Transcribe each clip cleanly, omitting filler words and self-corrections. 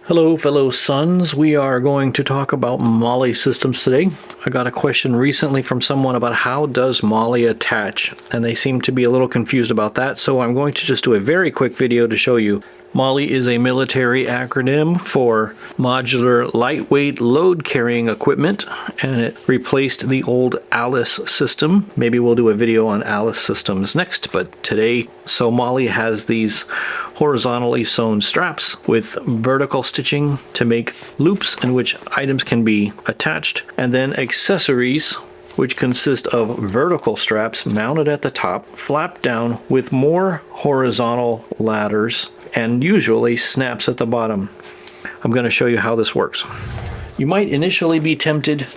Hello, fellow sons. We are going to talk about MOLLE systems today. I got a question recently from someone about how does MOLLE attach, and they seem to be a little confused about that, so I'm going to just do a very quick video to show you. MOLLE is a military acronym for Modular Lightweight Load Carrying Equipment, and it replaced the old ALICE system. Maybe we'll do a video on ALICE systems next, but today, so MOLLE has these horizontally sewn straps with vertical stitching to make loops in which items can be attached, and then accessories which consist of vertical straps mounted at the top, flapped down with more horizontal ladders, and usually snaps at the bottom. I'm going to show you how this works. You might initially be tempted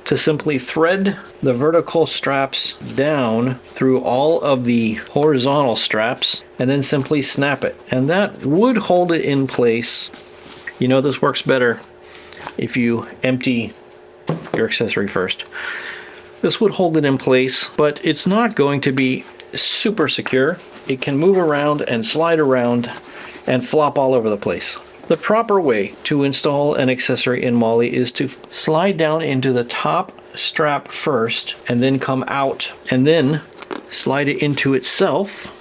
to simply thread the vertical straps down through all of the horizontal straps and then simply snap it. And that would hold it in place. You know this works better if you empty your accessory first. This would hold it in place, but it's not going to be super secure. It can move around and slide around and flop all over the place. The proper way to install an accessory in MOLLE is to slide down into the top strap first and then come out and then slide it into itself.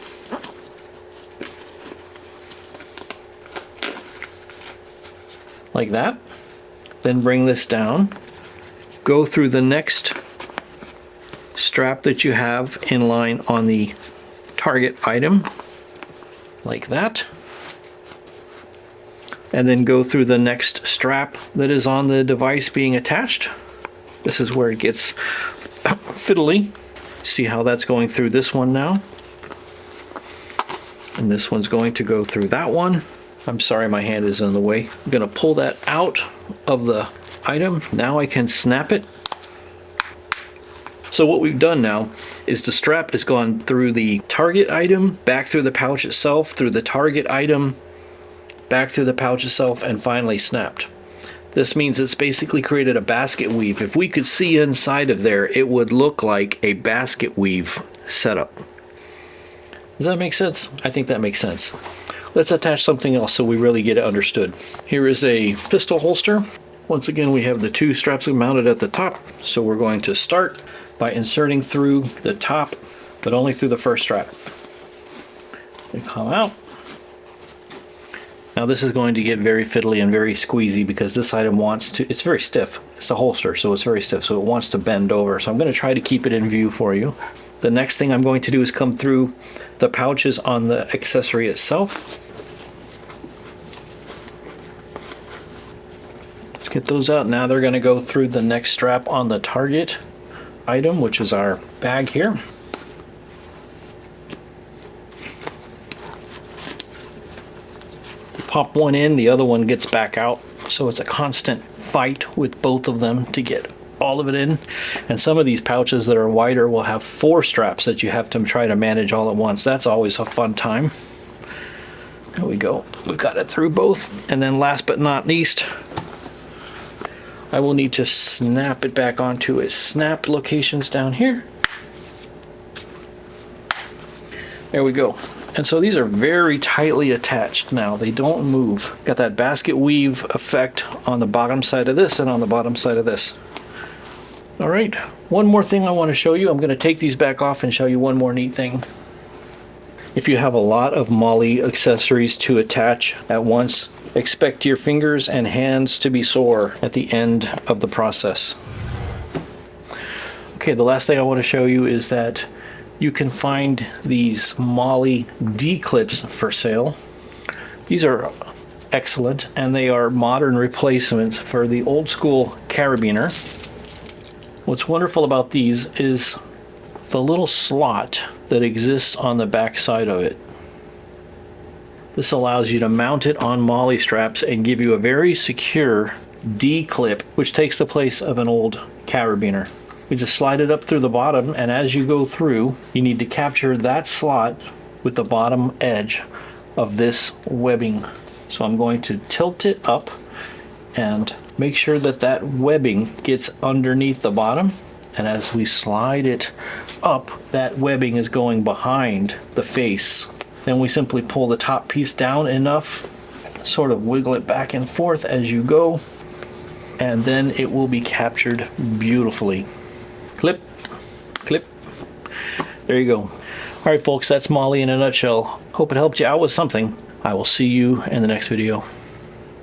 Like that. Then bring this down. Go through the next strap that you have in line on the target item. Like that. And then go through the next strap that is on the device being attached. This is where it gets fiddly. See how that's going through this one now. And this one's going to go through that one. I'm sorry, my hand is in the way. I'm going to pull that out of the item. Now I can snap it. So what we've done now is the strap has gone through the target item, back through the pouch itself, through the target item, back through the pouch itself, and finally snapped. This means it's basically created a basket weave. If we could see inside of there, it would look like a basket weave setup. Does that make sense? I think that makes sense. Let's attach something else so we really get it understood. Here is a pistol holster. Once again, we have the two straps mounted at the top, so we're going to start by inserting through the top, but only through the first strap. They come out. Now this is going to get very fiddly and very squeezy because this item wants to, it's very stiff. It's a holster, so it's very stiff, so it wants to bend over. So I'm going to try to keep it in view for you. The next thing I'm going to do is come through the pouches on the accessory itself. Let's get those out. Now they're going to go through the next strap on the target item, which is our bag here. Pop one in, the other one gets back out, so it's a constant fight with both of them to get all of it in. And some of these pouches that are wider will have 4 straps that you have to try to manage all at once. That's always a fun time. There we go. We've got it through both. And then last but not least, I will need to snap it back onto its snap locations down here. There we go. And so these are very tightly attached now. They don't move. Got that basket weave effect on the bottom side of this and on the bottom side of this. All right, one more thing I want to show you. I'm going to take these back off and show you one more neat thing. If you have a lot of MOLLE accessories to attach at once, expect your fingers and hands to be sore at the end of the process. Okay, the last thing I want to show you is that you can find these MOLLE D-clips for sale. These are excellent, and they are modern replacements for the old school carabiner. What's wonderful about these is the little slot that exists on the back side of it. This allows you to mount it on MOLLE straps and give you a very secure D-clip, which takes the place of an old carabiner. We just slide it up through the bottom, and as you go through, you need to capture that slot with the bottom edge of this webbing. So I'm going to tilt it up and make sure that that webbing gets underneath the bottom. And as we slide it up, that webbing is going behind the face. Then we simply pull the top piece down enough sort of wiggle it back and forth as you go, and then it will be captured beautifully. Clip, clip. There you go. All right, folks, that's MOLLE in a nutshell. Hope it helped you out with something. I will see you in the next video.